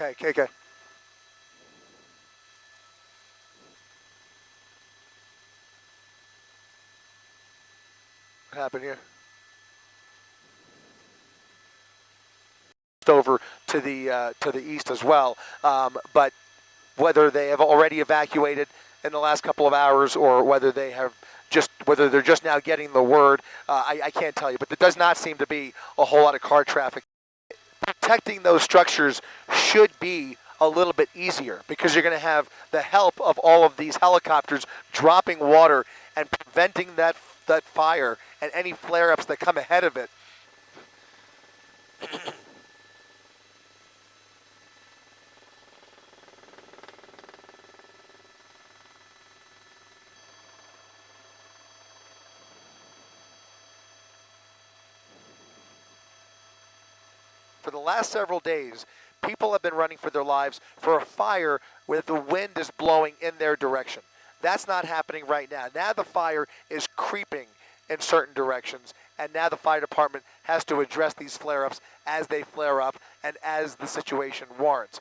Okay. What happened here? Over to the east as well, but whether they have already evacuated in the last couple of hours or whether they're just now getting the word, I can't tell you. But there does not seem to be a whole lot of car traffic. Protecting those structures should be a little bit easier because you're going to have the help of all of these helicopters dropping water and preventing that fire and any flare-ups that come ahead of it. For the last several days, people have been running for their lives for a fire where the wind is blowing in their direction. That's not happening right now. Now the fire is creeping in certain directions, and now the fire department has to address these flare-ups as they flare up and as the situation warrants.